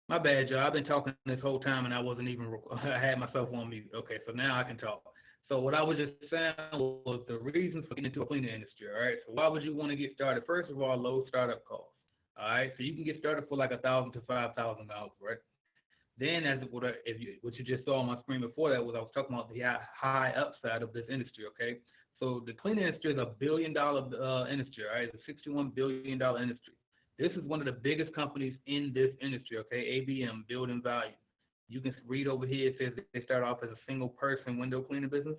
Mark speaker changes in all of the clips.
Speaker 1: My bad, y'all. I've been talking this whole time and I wasn't even, I had myself on mute. Okay, so now I can talk. So what I was just saying was the reason for getting into a cleaning industry, all right? So why would you want to get started? First of all, low startup costs. All right, so you can get started for like $1,000 to $5,000, right? Then, as what you just saw on my screen before that was I was talking about the high upside of this industry. Okay, so the cleaning industry is a $1 billion industry. All right, it's a $61 billion industry. This is one of the biggest companies in this industry. Okay, ABM, building value. You can read over here. It says they started off as a single person window cleaning business.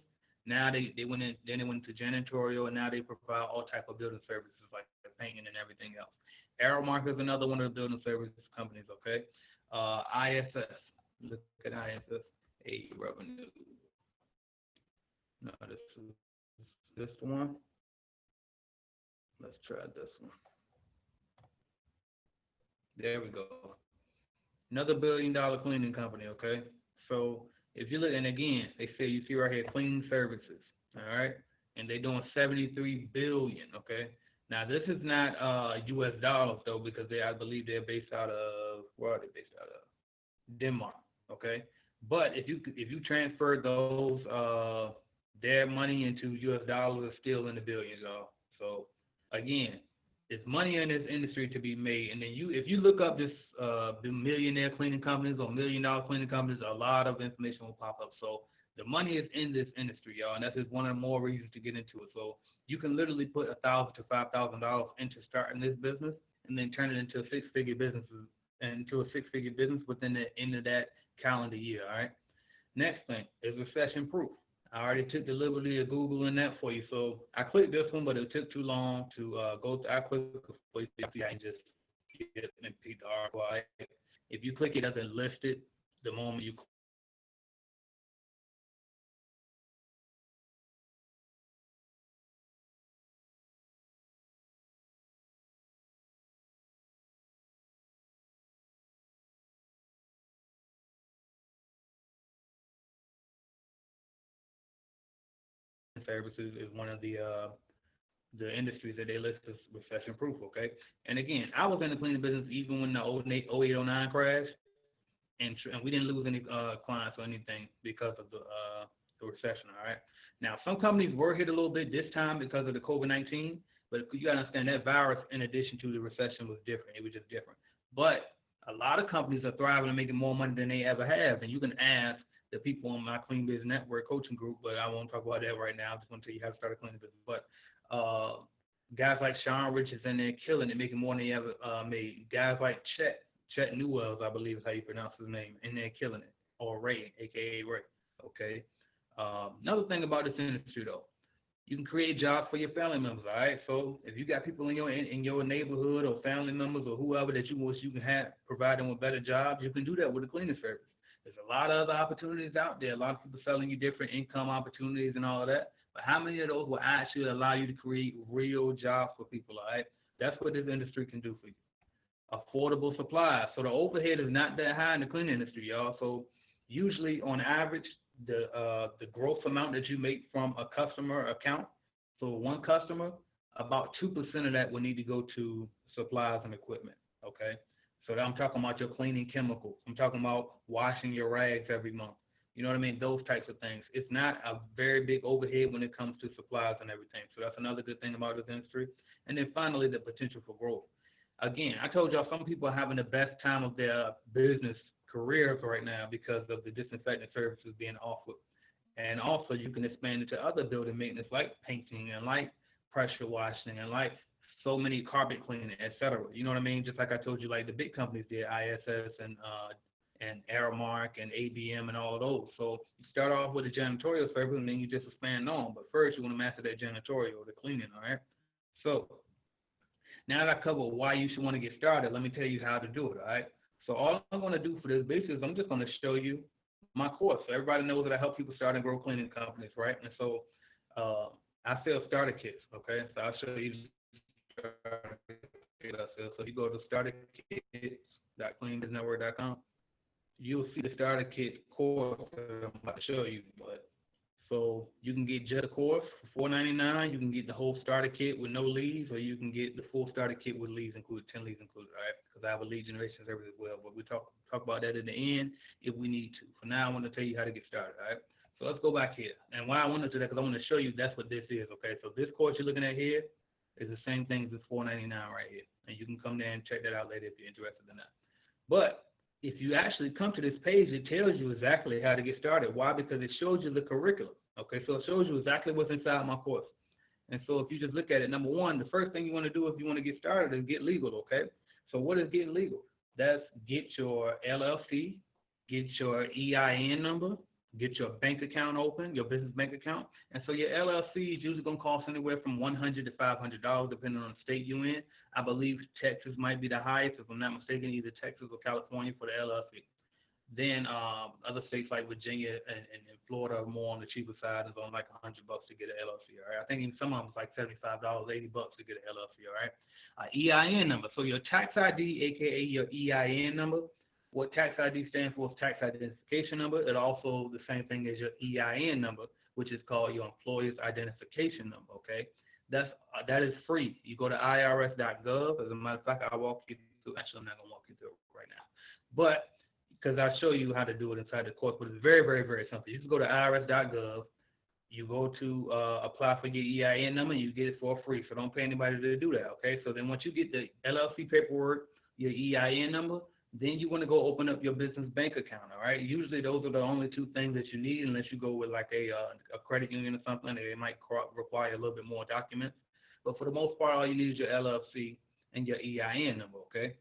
Speaker 1: Now they went in, then they went into janitorial, and now they provide all type of building services like painting and everything else. Aeromark is another one of the building services companies. Okay, ISS. Look at ISS. A revenue. No, this the one. Let's try this one. There we go. Another $1 billion cleaning company. Okay, so if you look, and again, they say you see right here, cleaning services. All right, and they're doing 73 billion. Okay, now this is not U.S. dollars though, because I believe they're based out of where are they based out of? Denmark. Okay, but if you transfer those their money into U.S. dollars, it's still in the billions, y'all. So again, it's money in this industry to be made, and then if you look up this the millionaire cleaning companies or $1 million cleaning companies, a lot of information will pop up. So the money is in this industry, y'all, and that's just one of the more reasons to get into it. So you can literally put $1,000 to $5,000 into starting this business, and then turn it into a six-figure business within the end of that calendar year. All right. Next thing is recession proof. I already took the liberty of Googling that for you. So I clicked this one, but it took too long to go through. I clicked it for you. See, I can just get it and repeat the article. Right? If you click it, it doesn't list it the moment you click it. So services is one of the industries that they list as recession proof. Okay, and again, I was in the cleaning business even when the 0809 crash, and we didn't lose any clients or anything because of the recession. All right. Now, some companies were hit a little bit this time because of the COVID-19, but you got to understand that virus, in addition to the recession, was different. It was just different. But a lot of companies are thriving and making more money than they ever have. And you can ask the people on my Clean Business Network coaching group, but I won't talk about that right now. I just want to tell you how to start a cleaning business. But guys like Sean Richardson, they're killing it, making more than they ever made. Guys like Chet Newells, I believe is how you pronounce his name, and they're killing it. Or Ray, aka Ray. Okay. Another thing about this industry, though, you can create jobs for your family members. All right. So if you got people in your neighborhood or family members or whoever that you wish you can have provide them with better jobs, you can do that with a cleaning service. There's a lot of other opportunities out there. A lot of people selling you different income opportunities and all of that. But how many of those will actually allow you to create real jobs for people? All right. That's what this industry can do for you. Affordable supplies. So the overhead is not that high in the cleaning industry, y'all. So usually, on average, the gross amount that you make from a customer account, so one customer, about 2% of that will need to go to supplies and equipment. Okay, so I'm talking about your cleaning chemicals. I'm talking about washing your rags every month. You know what I mean? Those types of things. It's not a very big overhead when it comes to supplies and everything. So that's another good thing about this industry. And then finally, the potential for growth. Again, I told y'all some people are having the best time of their business careers right now because of the disinfectant services being offered. And also, you can expand into other building maintenance like painting and like pressure washing and like so many carpet cleaning, etc. You know what I mean? Just like I told you, like the big companies did, ISS and Aramark and ABM and all of those. So you start off with a janitorial service and then you just expand on. But first, you want to master that janitorial, the cleaning, all right? So now that I covered why you should want to get started, let me tell you how to do it, all right? So all I'm going to do for this basically is I'm just going to show you my course. So everybody knows that I help people start and grow cleaning companies, right? And so I sell starter kits, okay? So I'll show you the starter kit I sell. So if you go to starterkits.cleanbusinessnetwork.com, you'll see the starter kit course that I'm about to show you. But So you can get just a course for $4.99. You can get the whole starter kit with no leads, or you can get the full starter kit with leads included, 10 leads included. All right, because I have a lead generation service as well, but we talk about that at the end if we need to. For now, I want to tell you how to get started. All right. So let's go back here. And why I want to do that, because I want to show you that's what this is. Okay. So this course you're looking at here is the same thing as this $4.99 right here, and you can come there and check that out later if you're interested in that. But if you actually come to this page, it tells you exactly how to get started. Why? Because it shows you the curriculum. Okay, so it shows you exactly what's inside my course. And so if you just look at it, number one, the first thing you want to do if you want to get started is get legal, okay? So what is getting legal? That's get your LLC, get your EIN number, get your bank account open, your business bank account. And so your LLC is usually going to cost anywhere from $100 to $500, depending on the state you're in. I believe Texas might be the highest, if I'm not mistaken, either Texas or California for the LLC. Then other states like Virginia and Florida are more on the cheaper side. It's on like $100 to get an LLC. All right, I think in some of them it's like $75, $80 to get an LLC. All right, EIN number. So your tax ID, aka your EIN number. What tax ID stands for is tax identification number. It's also the same thing as your EIN number, which is called your employer's identification number. Okay, that is free. You go to irs.gov. As a matter of fact, I'll walk you through. Actually, I'm not gonna walk you through it right now, but because I'll show you how to do it inside the course, but it's very, very, very simple. You just go to irs.gov, you go to apply for your EIN number, you get it for free, so don't pay anybody to do that, okay? So then once you get the LLC paperwork, your EIN number, then you want to go open up your business bank account, all right? Usually those are the only two things that you need unless you go with like a credit union or something. They might require a little bit more documents, but for the most part, all you need is your LLC and your EIN number, okay?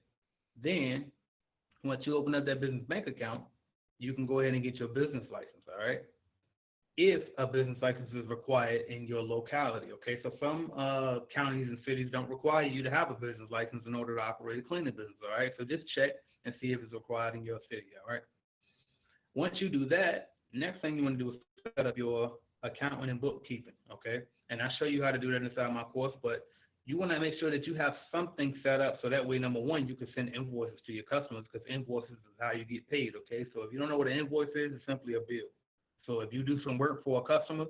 Speaker 1: Then once you open up that business bank account, you can go ahead and get your business license, all right? If a business license is required in your locality, okay? So some counties and cities don't require you to have a business license in order to operate a cleaning business, all right? So just check and see if it's required in your city, all right? Once you do that, next thing you want to do is set up your accounting and bookkeeping, okay? And I'll show you how to do that inside my course, but you want to make sure that you have something set up so that way, number one, you can send invoices to your customers because invoices is how you get paid, okay? So if you don't know what an invoice is, it's simply a bill. So if you do some work for a customer,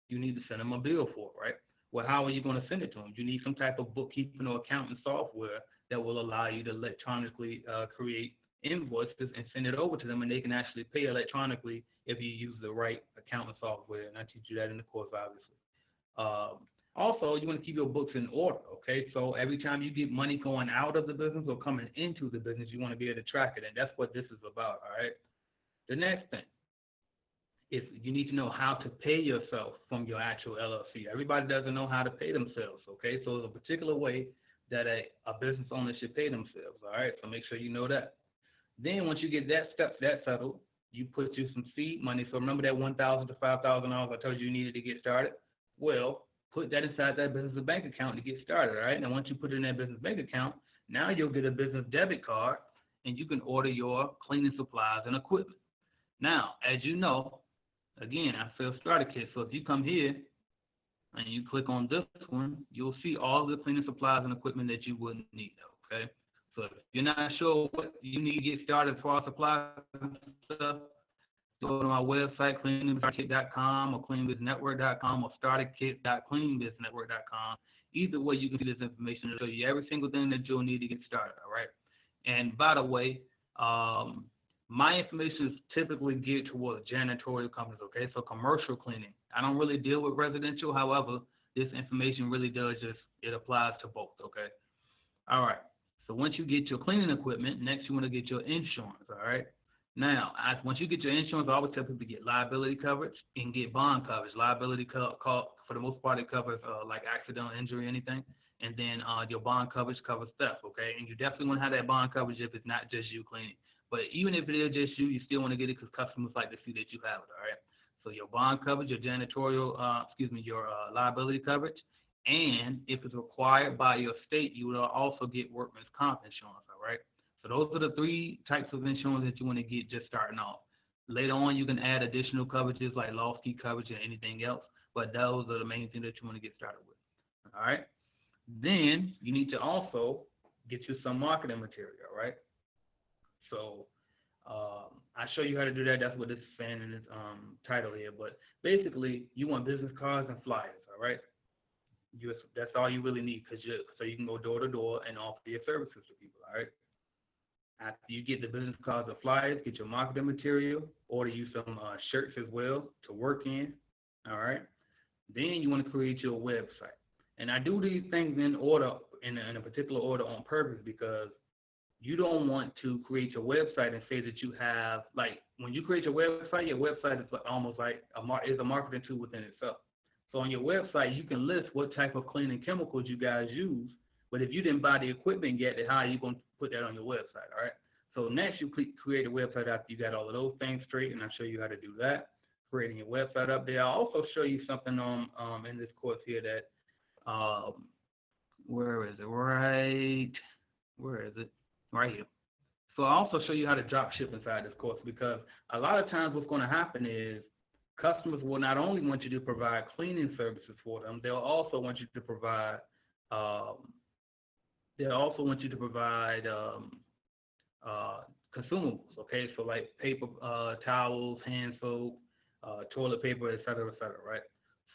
Speaker 1: you need to send them a bill for it, right? Well, how are you going to send it to them? You need some type of bookkeeping or accounting software that will allow you to electronically create invoices and send it over to them, and they can actually pay electronically if you use the right accounting software. And I teach you that in the course, obviously. Also, you want to keep your books in order, okay? So every time you get money going out of the business or coming into the business, you want to be able to track it, and that's what this is about, all right? The next thing is you need to know how to pay yourself from your actual LLC. Everybody doesn't know how to pay themselves, okay? So there's a particular way that a business owner should pay themselves, all right? So make sure you know that. Then once you get that settled, you put you some seed money. So remember that $1,000 to $5,000 I told you needed to get started? Well, put that inside that business bank account to get started, all right? Now, once you put it in that business bank account, now you'll get a business debit card, and you can order your cleaning supplies and equipment. Now, as you know, again, I sell starter kits, so if you come here and you click on this one, you'll see all the cleaning supplies and equipment that you wouldn't need, okay? So if you're not sure what you need to get started as far as supplies and stuff, go to my website, cleanbusinessnetwork.com or cleanbusinessnetwork.com or starterkit.cleanbusinessnetwork.com. Either way, you can see this information to show you every single thing that you'll need to get started, all right? And by the way, my information is typically geared towards janitorial companies, okay? So commercial cleaning. I don't really deal with residential. However, this information really does it applies to both, okay? All right. So once you get your cleaning equipment, next you want to get your insurance, all right? Now, once you get your insurance, I always tell people to get liability coverage and get bond coverage. Liability, for the most part, it covers like accidental injury, anything. And then your bond coverage covers theft, okay? And you definitely want to have that bond coverage if it's not just you cleaning. But even if it is just you, you still want to get it because customers like to see that you have it, all right? So your bond coverage, your janitorial, your liability coverage. And if it's required by your state, you will also get workman's comp insurance, all right? So those are the three types of insurance that you want to get just starting off. Later on, you can add additional coverages like loss key coverage and anything else, but those are the main things that you want to get started with, all right? Then you need to also get you some marketing material, all right? So I show you how to do that. That's what this is saying in this title here. But basically, you want business cards and flyers, all right? That's all you really need, so you can go door to door and offer your services to people, all right? After you get the business cards or flyers, get your marketing material, order you some shirts as well to work in, all right? Then you want to create your website. And I do these things in order, in a particular order on purpose, because you don't want to create your website and say that you have, like, when you create your website is almost like is a marketing tool within itself. So on your website, you can list what type of cleaning chemicals you guys use, but if you didn't buy the equipment yet, then how are you going to put that on your website, all right? So next, you create a website after you got all of those things straight, and I'll show you how to do that, creating your website up there. I'll also show you something in this course here that, where is it? Where is it? Right here. So I'll also show you how to drop ship inside this course, because a lot of times what's going to happen is customers will not only want you to provide cleaning services for them, they'll also want you to provide consumables. Okay, so like paper towels, hand soap, toilet paper, et cetera, right?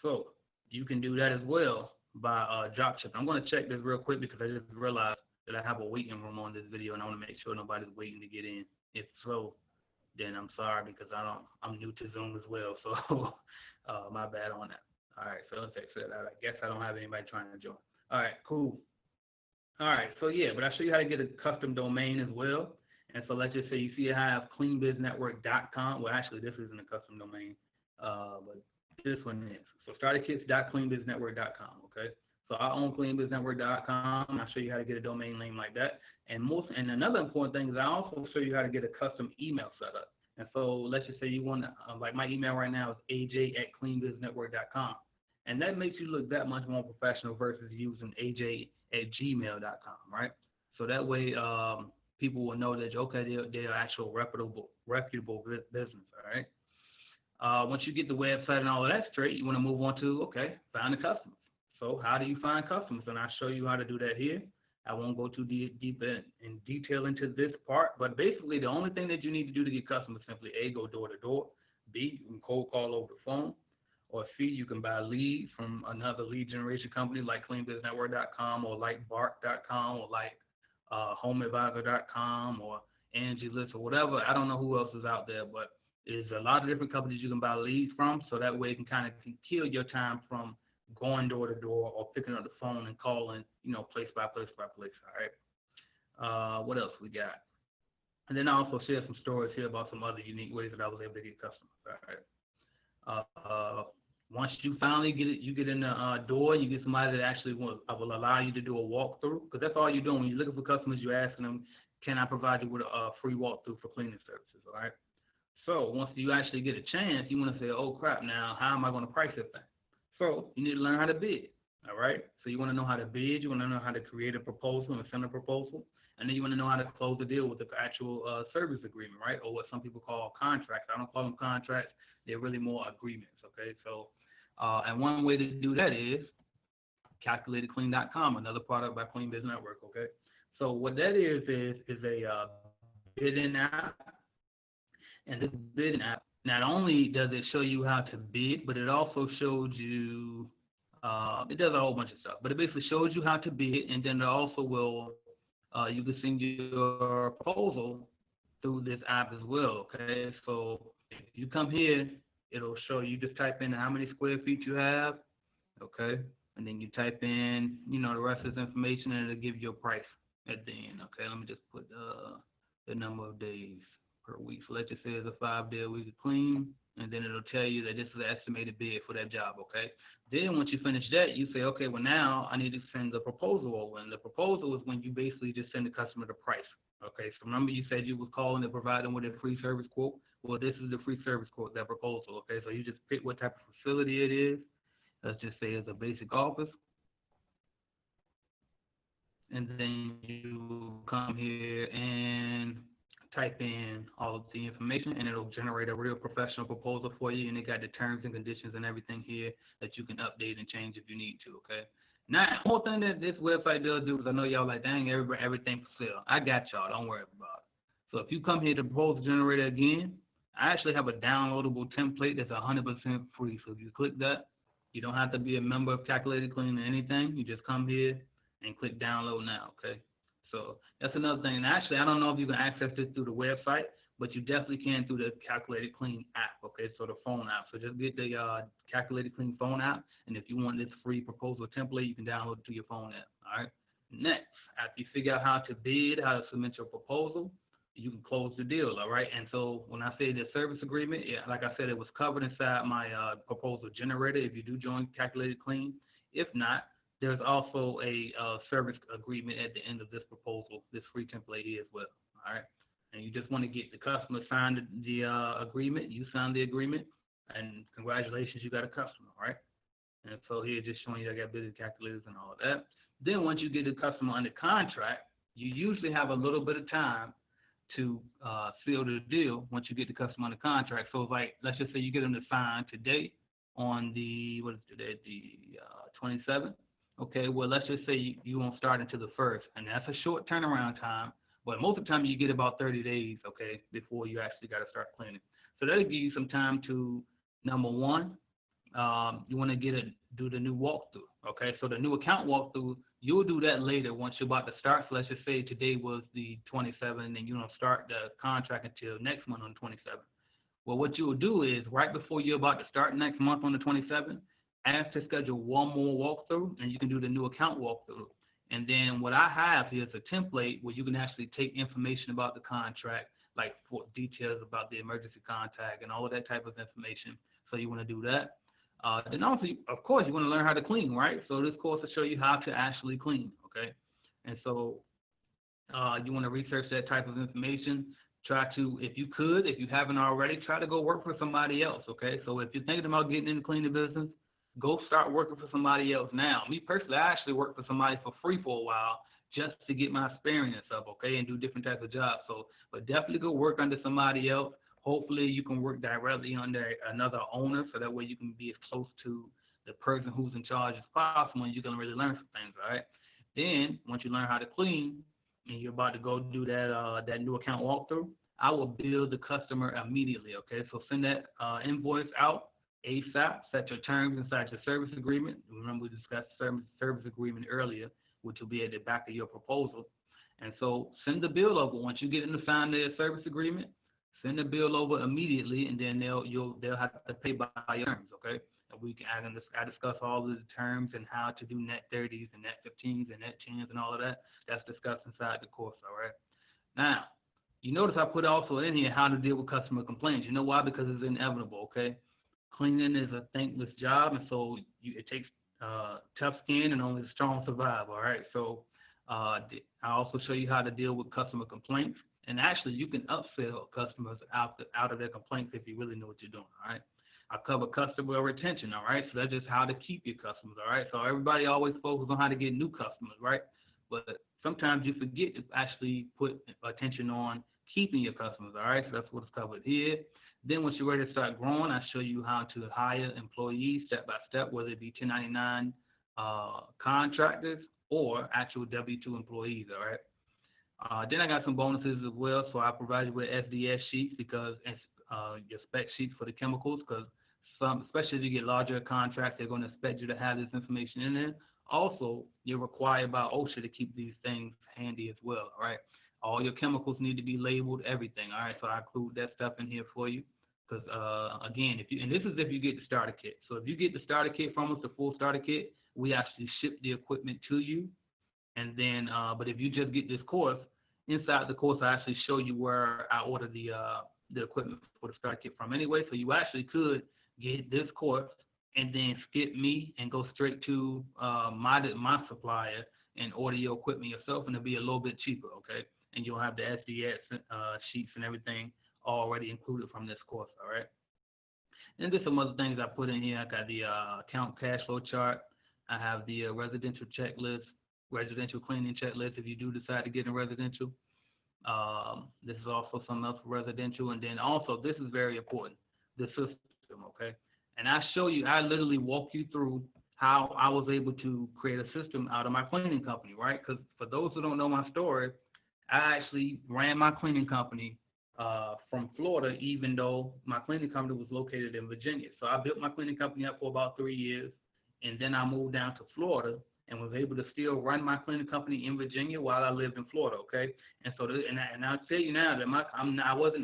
Speaker 1: So you can do that as well by drop shipping. I'm going to check this real quick because I just realized that I have a waiting room on this video, and I want to make sure nobody's waiting to get in. If so, then I'm sorry, because I'm new to Zoom as well, so my bad on that. All right, so let's exit that. I guess I don't have anybody trying to join. All right, cool. All right, so yeah, but I'll show you how to get a custom domain as well. And so let's just say you see I have cleanbiznetwork.com. Well, actually, this isn't a custom domain, but this one is. So starterkits.cleanbiznetwork.com, okay? So I own cleanbiznetwork.com, and I'll show you how to get a domain name like that. And another important thing is I also show you how to get a custom email set up. And so let's just say you want to, like my email right now is aj@cleanbiznetwork.com. And that makes you look that much more professional versus using aj@gmail.com, right? So that way people will know that, okay, they're actual reputable business, all right? Once you get the website and all of that straight, you want to move on to, okay, find the customers. So how do you find customers? And I'll show you how to do that here. I won't go too deep in detail into this part, but basically the only thing that you need to do to get customers is simply A, go door to door, B, you can cold call over the phone, or C, you can buy leads from another lead generation company like cleanbiznetwork.com or like bark.com or like homeadvisor.com or Angie List or whatever. I don't know who else is out there, but there's a lot of different companies you can buy leads from, so that way it can kind of kill your time from going door to door or picking up the phone and calling, place by place by place, all right? What else we got? And then I also share some stories here about some other unique ways that I was able to get customers, all right? Once you finally get in the door, you get somebody that actually will allow you to do a walkthrough, because that's all you're doing. When you're looking for customers, you're asking them, can I provide you with a free walkthrough for cleaning services, all right? So once you actually get a chance, you want to say, oh, crap, now how am I going to price this thing? So you need to learn how to bid, all right? So you want to know how to bid. You want to know how to create a proposal and send a proposal. And then you want to know how to close the deal with the actual service agreement, right? Or what some people call contracts. I don't call them contracts. They're really more agreements, okay? So, and one way to do that is calculatedclean.com, another product by Clean Biz Network, okay? So what that is a bidding app. And this bidding app, not only does it show you how to bid, but it also shows you, it does a whole bunch of stuff, but it basically shows you how to bid, and then it also will, you can send your proposal through this app as well, okay? So if you come here, it'll show you, just type in how many square feet you have, okay? And then you type in, the rest of this information, and it'll give you a price at the end, okay? Let me just put the number of days per week. So let's just say it's a 5-day week of clean, and then it'll tell you that this is the estimated bid for that job, okay? Then once you finish that, you say, okay, well now I need to send the proposal over, and the proposal is when you basically just send the customer the price, okay? So remember you said you was calling to provide them with a free service quote? Well, this is the free service quote, that proposal, okay? So you just pick what type of facility it is. Let's just say it's a basic office. And then you come here and type in all of the information, and it'll generate a real professional proposal for you, and it got the terms and conditions and everything here that you can update and change if you need to, okay? Now, the whole thing that this website does do is I know y'all like, dang, everything for sale. I got y'all. Don't worry about it. So if you come here to proposal generator again, I actually have a downloadable template that's 100% free. So if you click that, you don't have to be a member of Calculated Clean or anything. You just come here and click download now, okay? So that's another thing. And actually, I don't know if you can access this through the website, but you definitely can through the Calculated Clean app, okay? So the phone app. So just get the Calculated Clean phone app, and if you want this free proposal template, you can download it to your phone app, all right? Next, after you figure out how to bid, how to submit your proposal, you can close the deal, all right? And so when I say the service agreement, yeah, like I said, it was covered inside my proposal generator if you do join Calculated Clean. If not, there's also a service agreement at the end of this proposal, this free template here as well, all right? And you just want to get the customer signed the agreement, you sign the agreement, and congratulations, you got a customer, right? And so here, just showing you I got business calculators and all of that. Then once you get the customer under contract, you usually have a little bit of time to seal the deal once you get the customer under contract. So like, let's just say you get them to sign today on the, what is today, the 27th. Okay, well, let's just say you won't start until the 1st, and that's a short turnaround time, but most of the time you get about 30 days, okay, before you actually got to start cleaning. So that'll give you some time to, number one, you want to do the new walkthrough, okay? So the new account walkthrough, you'll do that later once you're about to start. So let's just say today was the 27th, and you don't start the contract until next month on the 27th. Well, what you will do is right before you're about to start next month on the 27th, ask to schedule one more walkthrough, and you can do the new account walkthrough. And then what I have here is a template where you can actually take information about the contract, like for details about the emergency contact and all of that type of information. So you want to do that. Then also, of course, you want to learn how to clean, right? So this course will show you how to actually clean, okay? And so you want to research that type of information. Try to, if you haven't already, try to go work for somebody else, okay? So if you're thinking about getting into the cleaning business, go start working for somebody else now. Me personally, I actually worked for somebody for free for a while just to get my experience up, okay, and do different types of jobs. So, but definitely go work under somebody else. Hopefully you can work directly under another owner, so that way you can be as close to the person who's in charge as possible, and you can really learn some things, all right? Then, once you learn how to clean, and you're about to go do that new account walkthrough, I will bill the customer immediately, okay? So send that invoice out ASAP, set your terms inside your service agreement. Remember, we discussed service agreement earlier, which will be at the back of your proposal. And so send the bill over. Once you get them to sign their service agreement, send the bill over immediately, and then they'll have to pay by your terms, okay? And I discuss all of the terms and how to do net 30s and net 15s and net 10s and all of that. That's discussed inside the course, all right? Now, you notice I put also in here how to deal with customer complaints. You know why? Because it's inevitable, okay? Cleaning is a thankless job, and so it takes tough skin, and only the strong survive, all right? So I also show you how to deal with customer complaints. And actually, you can upsell customers out of their complaints if you really know what you're doing, all right? I cover customer retention, all right? So that's just how to keep your customers, all right? So everybody always focuses on how to get new customers, right? But sometimes you forget to actually put attention on keeping your customers, all right? So that's what's covered here. Then once you're ready to start growing, I show you how to hire employees step by step, whether it be 1099 contractors or actual W-2 employees, all right? Then I got some bonuses as well. So I provide you with SDS sheets because your spec sheets for the chemicals, because especially if you get larger contracts, they're going to expect you to have this information in there. Also, you're required by OSHA to keep these things handy as well, all right? All your chemicals need to be labeled, everything, all right? So I include that stuff in here for you. Because, again, and this is if you get the starter kit. So if you get the starter kit from us, the full starter kit, we actually ship the equipment to you. And then, but if you just get this course, inside the course, I actually show you where I order the equipment for the starter kit from anyway. So you actually could get this course and then skip me and go straight to my supplier and order your equipment yourself, and it'll be a little bit cheaper, okay? And you'll have the SDS sheets and everything already included from this course, all right? And there's some other things I put in here. I got the account cash flow chart. I have the residential checklist, residential cleaning checklist if you do decide to get in residential. This is also something else for residential. And then also, this is very important, the system, okay? And I literally walk you through how I was able to create a system out of my cleaning company, right? Because for those who don't know my story, I actually ran my cleaning company from Florida, even though my cleaning company was located in Virginia. So I built my cleaning company up for about 3 years, and then I moved down to Florida and was able to still run my cleaning company in Virginia while I lived in Florida. Okay, and so and I'll tell you now that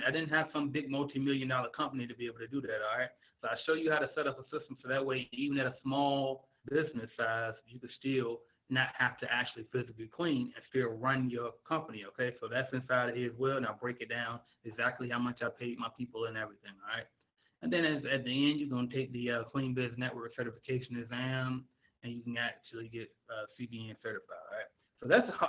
Speaker 1: I didn't have some big multi-million-dollar company to be able to do that. All right, so I show you how to set up a system so that way even at a small business size you could still not have to actually physically clean and still run your company. Okay, so that's inside of here as well, and I'll break it down exactly how much I paid my people and everything. All right, and then at the end you're gonna take the Clean Biz Network certification exam, and you can actually get CBN certified. All right, so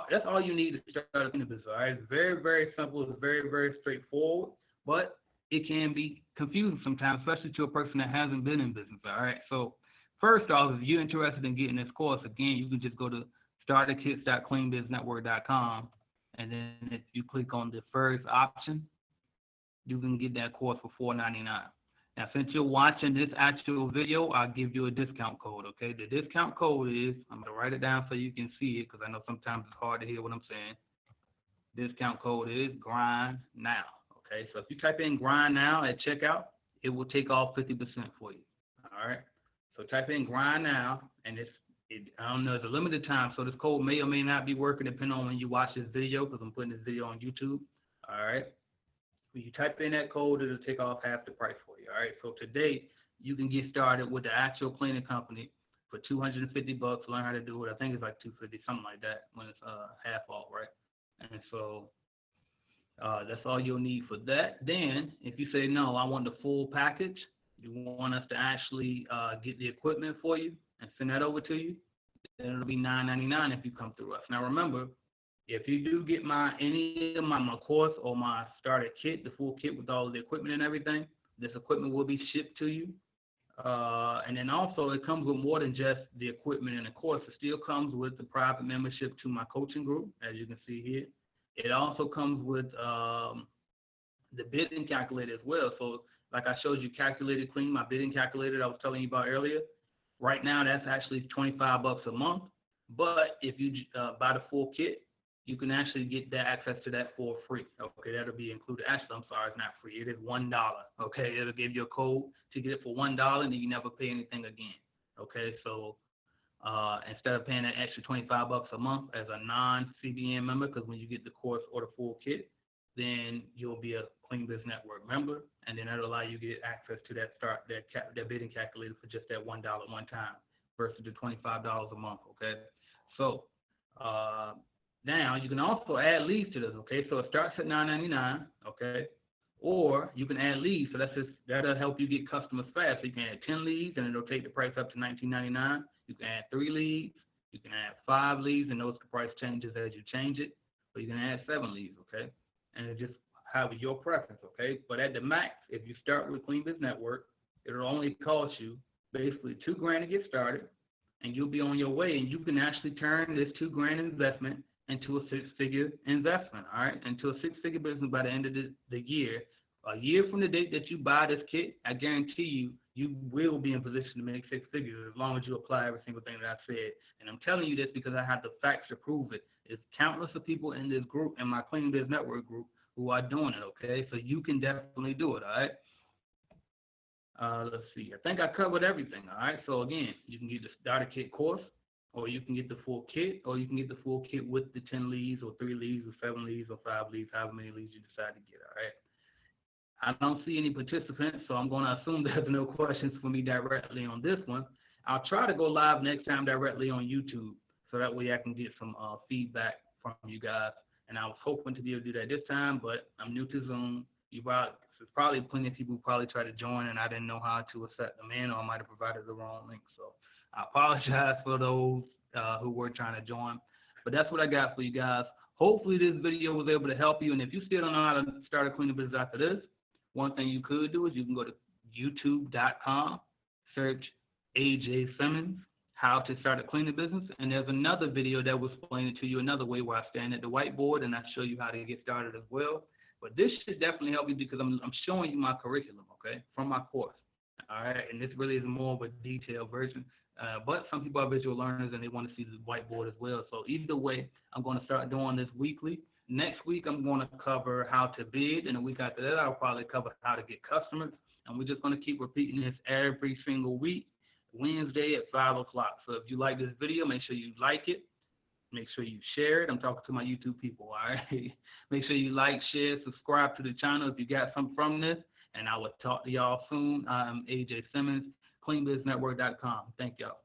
Speaker 1: that's all you need to start a cleaning business. All right, it's very very simple. It's very very straightforward, but it can be confusing sometimes, especially to a person that hasn't been in business. All right, so first off, if you're interested in getting this course, again, you can just go to starterkits.cleanbiznetwork.com, and then if you click on the first option, you can get that course for $4.99. Now, since you're watching this actual video, I'll give you a discount code, okay? The discount code is, I'm going to write it down so you can see it, because I know sometimes it's hard to hear what I'm saying. Discount code is grind now, okay? So if you type in grind now at checkout, it will take off 50% for you, all right? So type in grind now, and I don't know, it's a limited time, so this code may or may not be working depending on when you watch this video, because I'm putting this video on YouTube, all right? When you type in that code, it'll take off half the price for you, all right? So today, you can get started with the actual cleaning company for $250, learn how to do it. I think it's like $250, something like that, when it's half off, right? And so that's all you'll need for that. Then, if you say, no, I want the full package, you want us to actually get the equipment for you and send that over to you, then it'll be $9.99 if you come through us. Now, remember, if you do get any of my course or my starter kit, the full kit with all of the equipment and everything, this equipment will be shipped to you. And then also, it comes with more than just the equipment and the course. It still comes with the private membership to my coaching group, as you can see here. It also comes with the bidding calculator as well. So like I showed you, Calculated Clean, my bidding calculator that I was telling you about earlier. Right now, that's actually $25 a month. But if you buy the full kit, you can actually get that access to that for free. Okay, that'll be included. Actually, I'm sorry, it's not free. It is $1. Okay, it'll give you a code to get it for $1, and then you never pay anything again. Okay, so instead of paying that extra $25 a month as a non-CBN member, because when you get the course or the full kit, then you'll be a Clean Biz Network member, and then that'll allow you to get access to that bidding calculator for just that $1 one time versus the $25 a month. Okay, so now you can also add leads to this. Okay, so it starts at $9.99. Okay, or you can add leads. So that'll help you get customers fast. So you can add 10 leads, and it'll take the price up to $19.99. You can add 3 leads. You can add 5 leads, and those price changes as you change it. Or you can add 7 leads. Okay, and it just have your preference. Okay, but at the max, if you start with Clean Biz Network, it'll only cost you basically $2,000 to get started, and you'll be on your way. And you can actually turn this $2,000 investment into a 6-figure investment, all right, into a 6-figure business by the end of the year. A year from the date that you buy this kit, I guarantee you, you will be in position to make 6 figures as long as you apply every single thing that I said. And I'm telling you this because I have the facts to prove it. It's countless of people in this group, in my Clean Biz Network group, who are doing it, okay? So you can definitely do it, all right? Let's see. I think I covered everything, all right? So, again, you can get the starter kit course, or you can get the full kit, or you can get the full kit with the 10 leads, or 3 leads, or 7 leads, or 5 leads, however many leads you decide to get, all right? I don't see any participants, so I'm going to assume there's no questions for me directly on this one. I'll try to go live next time directly on YouTube, so that way I can get some feedback from you guys. And I was hoping to be able to do that this time, but I'm new to Zoom. There's probably plenty of people who probably tried to join, and I didn't know how to accept them in, or I might have provided the wrong link. So I apologize for those who were trying to join. But that's what I got for you guys. Hopefully this video was able to help you. And if you still don't know how to start a cleaning business after this, one thing you could do is you can go to youtube.com, search AJ Simmons, how to start a cleaning business. And there's another video that will explain it to you another way, where I stand at the whiteboard and I show you how to get started as well. But this should definitely help you because I'm showing you my curriculum, okay, from my course. All right, and this really is more of a detailed version. But some people are visual learners and they want to see the whiteboard as well. So either way, I'm going to start doing this weekly. Next week, I'm going to cover how to bid, and the week after that, I'll probably cover how to get customers. And we're just going to keep repeating this every single week, Wednesday at 5 o'clock. So if you like this video, make sure you like it. Make sure you share it. I'm talking to my YouTube people, all right? Make sure you like, share, subscribe to the channel if you got something from this. And I will talk to y'all soon. I'm AJ Simmons, CleanBizNetwork.com. Thank y'all.